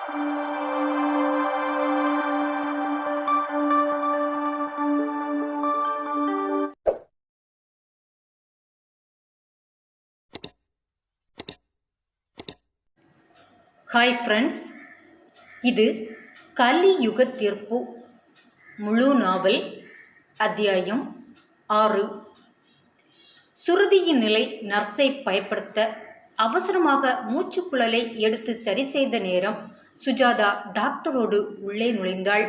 Hi friends, இது கலியுக தீர்ப்பு முழு நாவல் அத்தியாயம் 6. சுருதியின் நிலை நர்ஸை பயப்படுத்த அவசரமாக மூச்சுக்குழலை எடுத்து சரி செய்த நேரம் சுஜாதா டாக்டரோடு உள்ளே நுழைந்தாள்.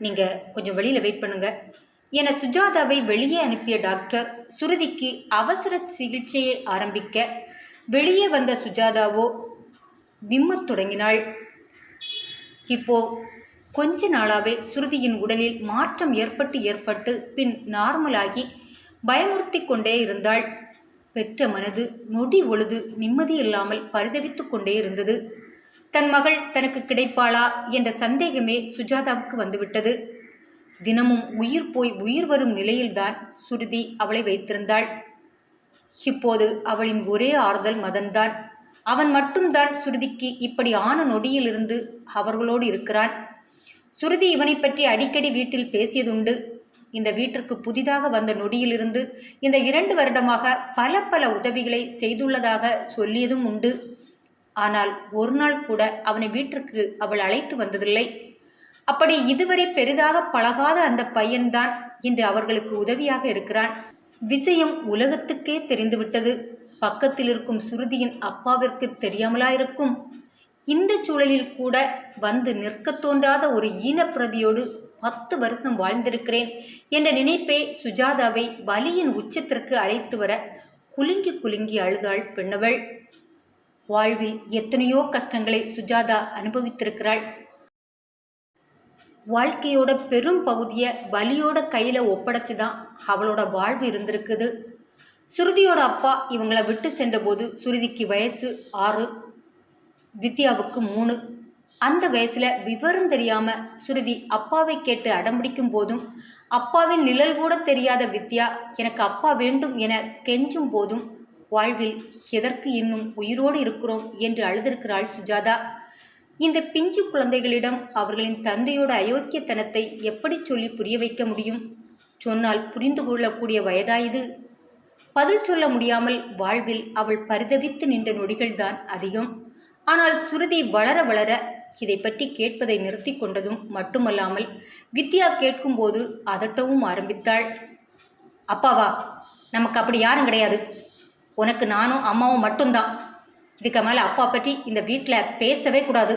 நீங்கள் கொஞ்சம் வெளியில் வெயிட் பண்ணுங்க என சுஜாதாவை வெளியே அனுப்பிய டாக்டர் சுருதிக்கு அவசர சிகிச்சையை ஆரம்பிக்க வெளியே வந்த சுஜாதாவோ விம்மத் தொடங்கினாள். இப்போ கொஞ்ச நாளாவே சுருதியின் உடலில் மாற்றம் ஏற்பட்டு பின் நார்மலாகி பயமுறுத்தி கொண்டே இருந்தாள். பெற்ற மனது நொடி ஒழுது நிம்மதி இல்லாமல் பரிதவித்து கொண்டே இருந்தது. தன் மகள் தனக்கு கிடைப்பாளா என்ற சந்தேகமே சுஜாதாவுக்கு வந்துவிட்டது. தினமும் உயிர் போய் உயிர் வரும் நிலையில்தான் சுருதி அவளை வைத்திருந்தாள். இப்போது அவளின் ஒரே ஆறுதல் மதன்தான். அவன் மட்டும்தான் சுருதிக்கு இப்படி ஆன நொடியிலிருந்து அவர்களோடு இருக்கிறான். சுருதி இவனை பற்றி அடிக்கடி வீட்டில் பேசியதுண்டு. இந்த வீட்டிற்கு புதிதாக வந்த நொடியிலிருந்து இந்த 2 வருடமாக பல உதவிகளை செய்துள்ளதாக சொல்லியதும் உண்டு. ஆனால் ஒரு நாள் கூட அவனை வீட்டிற்கு அவள் அழைத்து வந்ததில்லை. அப்படி இதுவரை பெரிதாக பழகாத அந்த பையன்தான் இன்று அவர்களுக்கு உதவியாக இருக்கிறான். விஷயம் உலகத்துக்கே தெரிந்துவிட்டது. பக்கத்தில் இருக்கும் சுருதியின் அப்பாவிற்கு தெரியாமலாயிருக்கும்? இந்த சூழலில் கூட வந்து நிற்க தோன்றாத ஒரு ஈனப்பிரபியோடு 10 வருஷம் வாழ்ந்திருக்கிறேன் என்ற நினைப்பே சுஜாதாவை வலியின் உச்சத்திற்கு அழைத்து வர குலுங்கி அழுதாள் பெண்ணவள். வாழ்வில் எத்தனையோ கஷ்டங்களை சுஜாதா அனுபவித்திருக்கிறாள். வாழ்க்கையோட பெரும் பகுதியை வலியோட கையில் ஒப்படைச்சுதான் அவளோட வாழ்வு இருந்திருக்குது. சுருதியோட அப்பா இவங்களை விட்டு சென்றபோது சுருதிக்கு வயசு 6, வித்யாவுக்கு 3. அந்த வயசுல விவரம் தெரியாம சுருதி அப்பாவை கேட்டு அடம்பிடிக்கும் போதும் அப்பாவின் நிழல் கூட தெரியாத வித்யா எனக்கு அப்பா வேண்டும் என கெஞ்சும் போதும் வாழ்வில் எதற்கு இன்னும் உயிரோடு இருக்கிறோம் என்று அழுதிருக்கிறாள் சுஜாதா. இந்த பிஞ்சு குழந்தைகளிடம் அவர்களின் தந்தையோட அயோக்கியத்தனத்தை எப்படி சொல்லி புரிய வைக்க முடியும்? சொன்னால் புரிந்து கொள்ளக்கூடிய வயதாயுது. பதில் சொல்ல முடியாமல் வாழ்வில் அவள் பரிதவித்து நின்ற நொடிகள்தான் அதிகம். ஆனால் சுருதி வளர வளர இதை பற்றி கேட்பதை நிறுத்தி கொண்டதும் மட்டுமல்லாமல் வித்யா கேட்கும்போது அதட்டவும் ஆரம்பித்தாள். அப்பாவா? நமக்கு அப்படி யாரும் கிடையாது. உனக்கு நானும் அம்மாவும் மட்டும்தான். இதுக்கு மேலே அப்பா பற்றி இந்த வீட்டில் பேசவே கூடாது.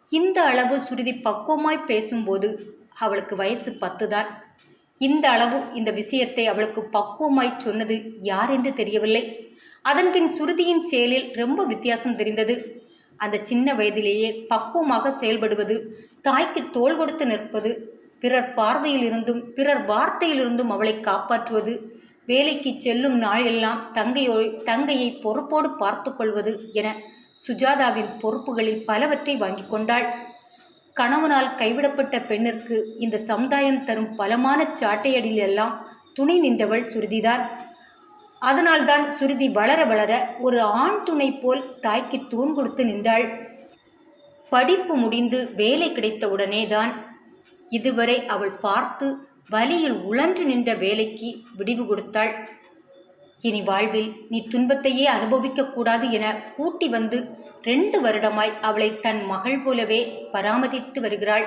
இந்த அளவு சுருதி பக்குவமாய் பேசும்போது அவளுக்கு வயசு 10 தான். இந்த அளவு இந்த விஷயத்தை அவளுக்கு பக்குவமாய் சொன்னது யார் என்று தெரியவில்லை. அதன்பின் சுருதியின் செயலில் ரொம்ப வித்தியாசம் தெரிந்தது. அந்த சின்ன வயதிலேயே பக்குவமாக செயல்படுவது, தாய்க்கு தோள் கொடுத்து நிற்பது, பிறர் பார்வையிலிருந்தும் பிறர் வார்த்தையிலிருந்தும் அவளை காப்பாற்றுவது, வேலைக்கு செல்லும் நாள் எல்லாம் தங்கையை பொறுப்போடு பார்த்து கொள்வது என சுஜாதாவின் பொறுப்புகளில் பலவற்றை வாங்கி கொண்டாள். கணவனால் கைவிடப்பட்ட பெண்ணிற்கு இந்த சமுதாயம் தரும் பலமான சாட்டையடிலெல்லாம் துணை நின்றவள் சுருதிதான். அதனால்தான் சுருதி வளர வளர ஒரு ஆண் துணை போல் தாய்க்கு தூண் கொடுத்து நின்றாள். படிப்பு முடிந்து வேலை கிடைத்தவுடனே தான் இதுவரை அவள் பார்த்து வலியில் உழன்று நின்ற வேலைக்கு விடிவு கொடுத்தாள். இனி வாழ்வில் நீ துன்பத்தையே அனுபவிக்கக்கூடாது என கூட்டி வந்து 2 வருடமாய் அவளை தன் மகள் போலவே பராமரித்து வருகிறாள்.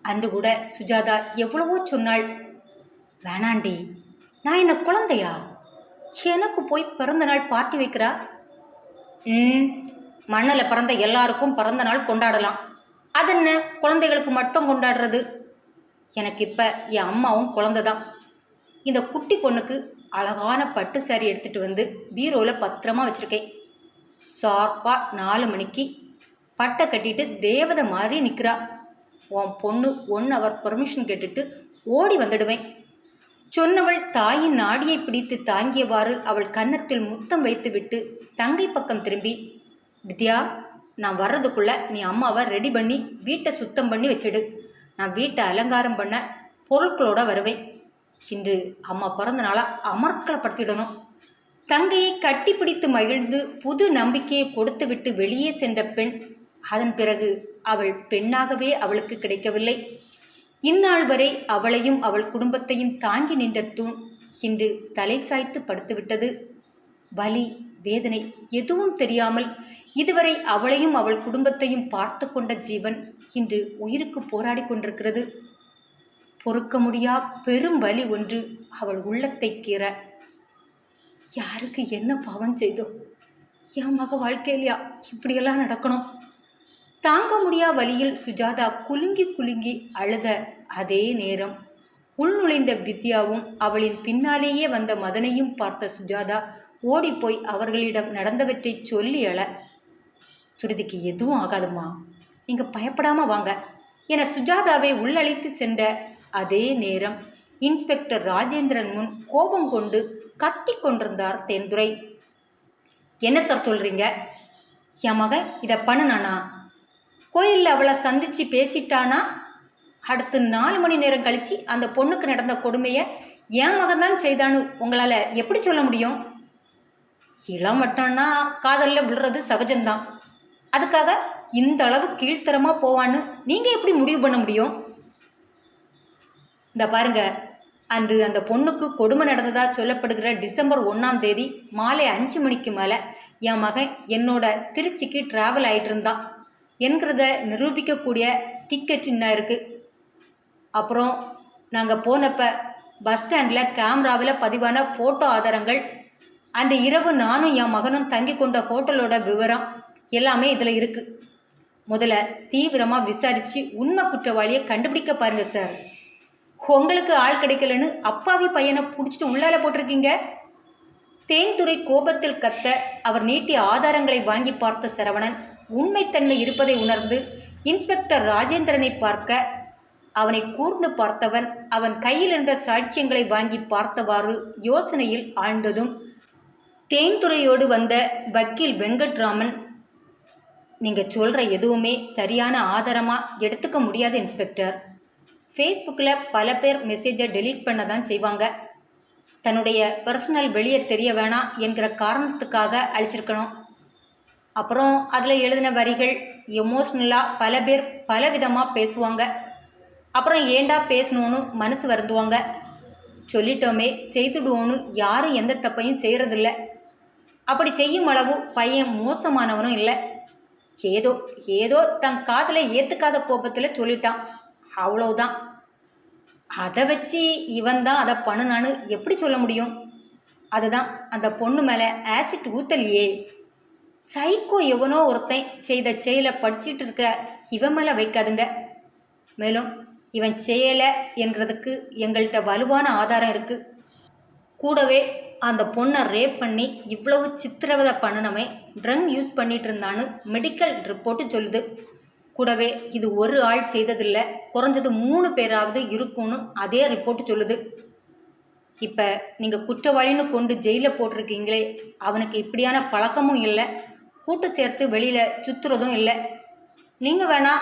அன்று கூட சுஜாதா எவ்வளவோ சொன்னாள். வேணாண்டி, நான் என்ன குழந்தையா? எனக்கு போய் பிறந்த நாள் பார்ட்டி வைக்கிறா? மண்ணில் பிறந்த எல்லாருக்கும் பிறந்த நாள் கொண்டாடலாம். அதென்ன குழந்தைகளுக்கு மட்டும் கொண்டாடுறது? எனக்கு இப்போ என் அம்மாவும் குழந்தை தான். இந்த குட்டி பொண்ணுக்கு அழகான பட்டு சாரி எடுத்துகிட்டு வந்து பீரோவில் பத்திரமா வச்சுருக்கேன். ஷார்ப்பாக 4 மணிக்கு பட்டை கட்டிட்டு தேவதை மாதிரி நிற்கிறா. உன் பொண்ணு 1 ஹவர் பர்மிஷன் கேட்டுட்டு ஓடி வந்துடுவேன். சொன்னவள் தாயின் நாடியை பிடித்து தாங்கியவாறு அவள் கன்னத்தில் முத்தம் வைத்துவிட்டு தங்கை பக்கம் திரும்பி, வித்யா, நான் வர்றதுக்குள்ளே நீ அம்மாவை ரெடி பண்ணி வீட்டை சுத்தம் பண்ணி வச்சிடு. நான் வீட்டை அலங்காரம் பண்ண பொருட்களோடு வருவேன். இன்று அம்மா பிறந்த நாளாக அமர்க்கலப்படுத்திடணும். தங்கையை கட்டிப்பிடித்து மகிழ்ந்து புது நம்பிக்கையை கொடுத்துவிட்டு வெளியே சென்ற பெண் அதன் பிறகு அவள் பெண்ணாகவே அவளுக்கு கிடைக்கவில்லை. இந்நாள் வரை அவளையும் அவள் குடும்பத்தையும் தாங்கி நின்ற தூண் இன்று தலை சாய்த்து படுத்துவிட்டது. வலி, வேதனை எதுவும் தெரியாமல் இதுவரை அவளையும் அவள் குடும்பத்தையும் பார்த்து கொண்ட ஜீவன் இன்று உயிருக்கு போராடி கொண்டிருக்கிறது. பொறுக்க முடியா பெரும் வலி ஒன்று அவள் உள்ளத்தை கீற. யாருக்கு என்ன பாவம் செய்தோம்? என் மக வாழ்க்கையிலையா இப்படியெல்லாம் நடக்கணும்? தாங்க முடியா வலியில் சுஜாதா குலுங்கி குலுங்கி அழுத அதே நேரம் உள்நுழைந்த வித்யாவும் அவளின் பின்னாலேயே வந்த மதனையும் பார்த்த சுஜாதா ஓடிப்போய் அவர்களிடம் நடந்தவற்றை சொல்லி அழ, சுருதிக்கு எதுவும் ஆகாதுமா, நீங்க பயப்படாம வாங்க என சுஜாதாவை உள்ளழைத்து சென்ற அதே நேரம் இன்ஸ்பெக்டர் ராஜேந்திரன் முன் கோபம் கொண்டு கத்தி கொண்டிருந்தார் தேன்துரை. என்ன சார் சொல்றீங்க? என் மகன் இதை பண்ணுனானா? கோயிலில் அவளை சந்திச்சு பேசிட்டானா? அடுத்து 4 மணி நேரம் கழிச்சு அந்த பொண்ணுக்கு நடந்த கொடுமையை என் மகன் தான் செய்தான்னு உங்களால் எப்படி சொல்ல முடியும்? இளம் மட்டும்னா காதலில் விழுறது சகஜம்தான். அதுக்காக இந்த அளவு கீழ்த்தரமாக போவான்னு நீங்கள் எப்படி முடிவு பண்ண முடியும்? இந்த பாருங்க, அன்று அந்த பொண்ணுக்கு கொடுமை நடந்ததா சொல்லப்படுகிற டிசம்பர் 1ஆம் தேதி மாலை 5 மணிக்கு மேலே என் மகன் என்னோட திருச்சிக்கு ட்ராவல் ஆகிட்டு இருந்தான் என்கிறத நிரூபிக்கக்கூடிய டிக்கெட் இன்னும் இருக்குது. அப்புறம் நாங்கள் போனப்போ பஸ் ஸ்டாண்டில் கேமராவில் பதிவான ஃபோட்டோ ஆதாரங்கள், அந்த இரவு நானும் என் மகனும் தங்கி கொண்ட ஹோட்டலோட விவரம் எல்லாமே இதில் இருக்குது. முதல்ல தீவிரமாக விசாரித்து உண்மை குற்றவாளியை கண்டுபிடிக்க பாருங்க சார். உங்களுக்கு ஆள் கிடைக்கலன்னு அப்பாவி பையனை பிடிச்சிட்டு உள்ளால போட்டிருக்கீங்க. தேன்துரை கோபத்தில் கத்த அவர் நீட்டிய ஆதாரங்களை வாங்கி பார்த்த சரவணன் உண்மைத்தன்மை இருப்பதை உணர்ந்து இன்ஸ்பெக்டர் ராஜேந்திரனை பார்க்க அவனை கூர்ந்து பார்த்தவன் அவன் கையில் இருந்த சாட்சியங்களை வாங்கி பார்த்தவாறு யோசனையில் ஆழ்ந்ததும் தேன்துறையோடு வந்த வக்கீல் வெங்கட்ராமன், நீங்கள் சொல்கிற எதுவுமே சரியான ஆதாரமாக எடுத்துக்க முடியாது இன்ஸ்பெக்டர். ஃபேஸ்புக்கில் பல பேர் மெசேஜை டெலீட் பண்ண தான் செய்வாங்க. தன்னுடைய பர்சனல் வெளியே தெரிய வேணாம் என்கிற காரணத்துக்காக அழிச்சிருக்கணும். அப்புறம் அதில் எழுதின வரிகள் எமோஷ்னலாக பல பேர் பலவிதமாக பேசுவாங்க. அப்புறம் ஏண்டா பேசணும்னு மனசு வருந்துவாங்க. சொல்லிட்டோமே செய்துடுவோன்னு யாரும் எந்த தப்பையும் செய்கிறதில்ல. அப்படி செய்யும் அளவு பையன் மோசமானவனும் இல்லை. ஏதோ ஏதோ தன் காதலை ஏற்றுக்காத கோபத்தில் சொல்லிட்டான், அவ்வளோதான். அதை வச்சு இவன் தான் அதை பண்ணுனான்னு எப்படி சொல்ல முடியும்? அதுதான் அந்த பொண்ணு மேலே ஆசிட் ஊத்தலையே. சைக்கோ எவனோ ஒருத்தன் செய்த செயலை படிச்சுட்டு இருக்கிற இவன் மேலே வைக்காதுங்க. மேலும் இவன் செய்யலை என்கிறதுக்கு எங்கள்கிட்ட வலுவான ஆதாரம் இருக்குது. கூடவே அந்த பொண்ணை ரேப் பண்ணி இவ்வளவு சித்திரவதை பண்ணினவன் ட்ரக் யூஸ் பண்ணிட்டு இருந்தான்னு மெடிக்கல் ரிப்போர்ட்டு சொல்லுது. கூடவே இது ஒரு ஆள் செய்ததில்லை, குறைஞ்சது 3 பேராவது இருக்கும்னு அதே ரிப்போர்ட்டு சொல்லுது. இப்போ நீங்கள் குற்றவாளின்னு கொண்டு ஜெயிலில் போட்டிருக்கீங்களே, அவனுக்கு இப்படியான பழக்கமும் இல்லை, கூட்டு சேர்த்து வெளியில் சுற்றுறதும் இல்லை. நீங்கள் வேணா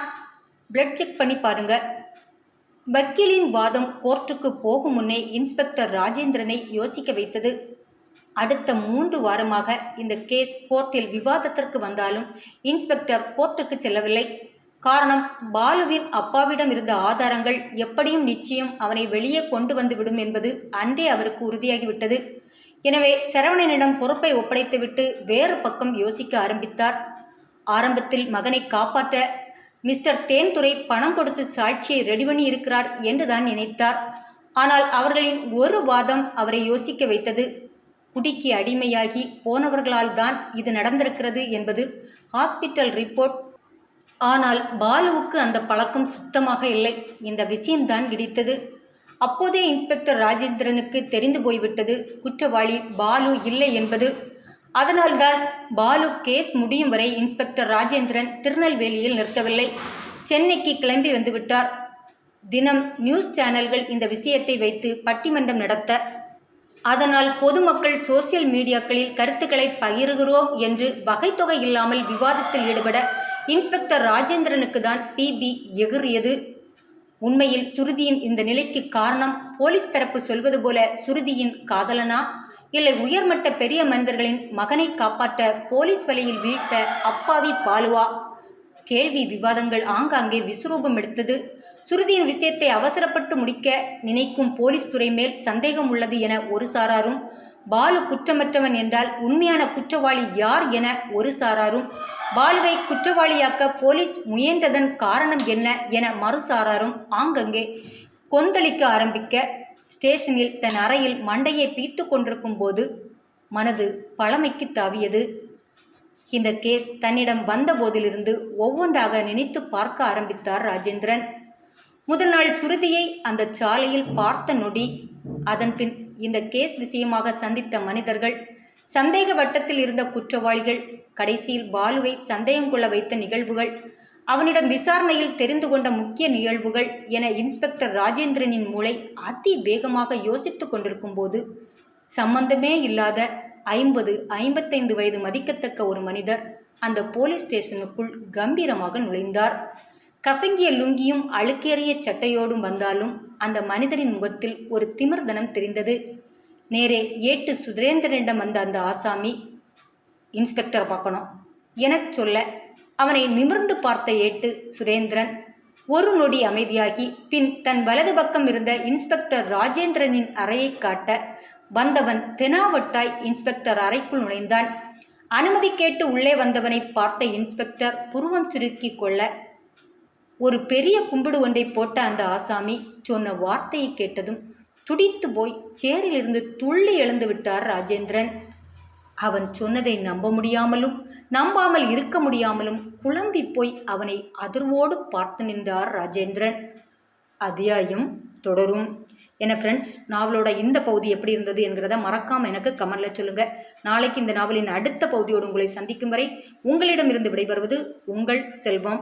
பிளட் செக் பண்ணி பாருங்கள். வக்கீலின் வாதம் கோர்ட்டுக்கு போகும் முன்னே இன்ஸ்பெக்டர் ராஜேந்திரனை யோசிக்க வைத்தது. அடுத்த 3 வாரமாக இந்த கேஸ் கோர்ட்டில் விவாதத்திற்கு வந்தாலும் இன்ஸ்பெக்டர் கோர்ட்டுக்கு செல்லவில்லை. காரணம், பாலுவின் அப்பாவிடம் இருந்த ஆதாரங்கள் எப்படியும் நிச்சயம் அவனை வெளியே கொண்டு வந்துவிடும் என்பது அன்றே அவருக்கு உறுதியாகிவிட்டது. எனவே சரவணனிடம் பொறுப்பை ஒப்படைத்துவிட்டு வேறு பக்கம் யோசிக்க ஆரம்பித்தார். ஆரம்பத்தில் மகனை காப்பாற்ற மிஸ்டர் தேன்துரை பணம் கொடுத்து சாட்சியை ரெடி பண்ணி இருக்கிறார் என்றுதான் நினைத்தார். ஆனால் அவர்களின் ஒரு வாதம் அவரை யோசிக்க வைத்தது. குடிக்கு அடிமையாகி போனவர்களால் தான் இது நடந்திருக்கிறது என்பது ஹாஸ்பிட்டல் ரிப்போர்ட். ஆனால் பாலுவுக்கு அந்த பழக்கம் சுத்தமாக இல்லை. இந்த விஷயம்தான் இடித்தது. அப்போதே இன்ஸ்பெக்டர் ராஜேந்திரனுக்கு தெரிந்து போய்விட்டது குற்றவாளி பாலு இல்லை என்பது. அதனால்தான் பாலு கேஸ் முடியும் வரை இன்ஸ்பெக்டர் ராஜேந்திரன் திருநெல்வேலியில் நிற்கவில்லை, சென்னைக்கு கிளம்பி வந்துவிட்டார். தினம் நியூஸ் சேனல்கள் இந்த விஷயத்தை வைத்து பட்டிமன்றம் நடத்த, அதனால் பொதுமக்கள் சோசியல் மீடியாக்களில் கருத்துக்களை பகிர்கிறோம் என்று வகைத்தொகை இல்லாமல் விவாதத்தில் ஈடுபட இன்ஸ்பெக்டர் ராஜேந்திரனுக்கு தான் பிபி எகிறியது. உண்மையில் சுருதியின் இந்த நிலைக்கு காரணம் போலீஸ் தரப்பு சொல்வது போல சுருதியின் காதலனா, இல்லை உயர்மட்ட பெரிய மனிதர்களின் மகனை காப்பாற்ற போலீஸ் வலையில் வீழ்த்த அப்பாவி பாலுவா? கேள்வி விவாதங்கள் ஆங்காங்கே விஸ்வரூபம் எடுத்தது. சுருதியின் விஷயத்தை அவசரப்பட்டு முடிக்க நினைக்கும் போலீஸ் துறை மேல் சந்தேகம் உள்ளது என ஒரு சாராரும், பாலு குற்றமற்றவன் என்றால் உண்மையான குற்றவாளி யார் என ஒரு சாராரும், பாலுவை குற்றவாளியாக்க போலீஸ் முயன்றதன் காரணம் என்ன என மறுசாராரும் ஆங்கங்கே கொந்தளிக்க ஆரம்பிக்க, ஸ்டேஷனில் தன் அறையில் மண்டையை பீத்து கொண்டிருக்கும் போது மனது பழமைக்கு தாவியது. இந்த கேஸ் தன்னிடம் வந்த போதிலிருந்து ஒவ்வொன்றாக நினைத்து பார்க்க ஆரம்பித்தார் ராஜேந்திரன். முதல் நாள் சுருதியை அந்த சாலையில் பார்த்த நொடி, அதன்பின் இந்த கேஸ் விஷயமாக சந்தித்த மனிதர்கள், சந்தேக வட்டத்தில் இருந்த குற்றவாளிகள், கடைசியில் பாலுவை சந்தேகம் கொள்ள வைத்த நிகழ்வுகள், அவனிடம் விசாரணையில் தெரிந்து கொண்ட முக்கிய நிகழ்வுகள் என இன்ஸ்பெக்டர் ராஜேந்திரனின் மூளை அதி வேகமாக யோசித்து கொண்டிருக்கும் போது, சம்பந்தமே இல்லாத 50-55 வயது மதிக்கத்தக்க ஒரு மனிதர் அந்த போலீஸ் ஸ்டேஷனுக்குள் கம்பீரமாக நுழைந்தார். கசங்கிய லுங்கியும் அழுக்கேறிய சட்டையோடும் வந்தாலும் அந்த மனிதரின் முகத்தில் ஒரு திமிர்தனம் தெரிந்தது. நேரே ஏட்டு சுரேந்திரனிடம் வந்த அந்த ஆசாமி, இன்ஸ்பெக்டர் பார்க்கணும் எனச் சொல்ல, அவனை நிமிர்ந்து பார்த்த ஏட்டு சுரேந்திரன் ஒரு நொடி அமைதியாகி பின் தன் வலது பக்கம் இருந்த இன்ஸ்பெக்டர் ராஜேந்திரனின் அறையை காட்ட, வந்தவன் தெனாவட்டாய் இன்ஸ்பெக்டர் அறைக்குள் நுழைந்தான். அனுமதி கேட்டு உள்ளே வந்தவனை பார்த்த இன்ஸ்பெக்டர் புருவம் சுருக்கி கொள்ள, ஒரு பெரிய கும்பிடு ஒன்றை போட்ட அந்த ஆசாமி சொன்ன வார்த்தையை கேட்டதும் துடித்து போய் சேரிலிருந்து துள்ளி எழுந்து விட்டார் ராஜேந்திரன். அவன் சொன்னதை நம்ப முடியாமலும் நம்பாமல் இருக்க முடியாமலும் குழம்பி போய் அவனை அதிர்வோடு பார்த்து நின்றார் ராஜேந்திரன். அத்தியாயம் தொடரும். என்ன ஃப்ரெண்ட்ஸ், நாவலோட இந்த பகுதி எப்படி இருந்தது என்கிறத மறக்காமல் எனக்கு கமெண்டில் சொல்லுங்கள். நாளைக்கு இந்த நாவலின் அடுத்த பகுதியோடு உங்களை சந்திக்கும் வரை உங்களிடமிருந்து விடைபெறுவது உங்கள் செல்வம்.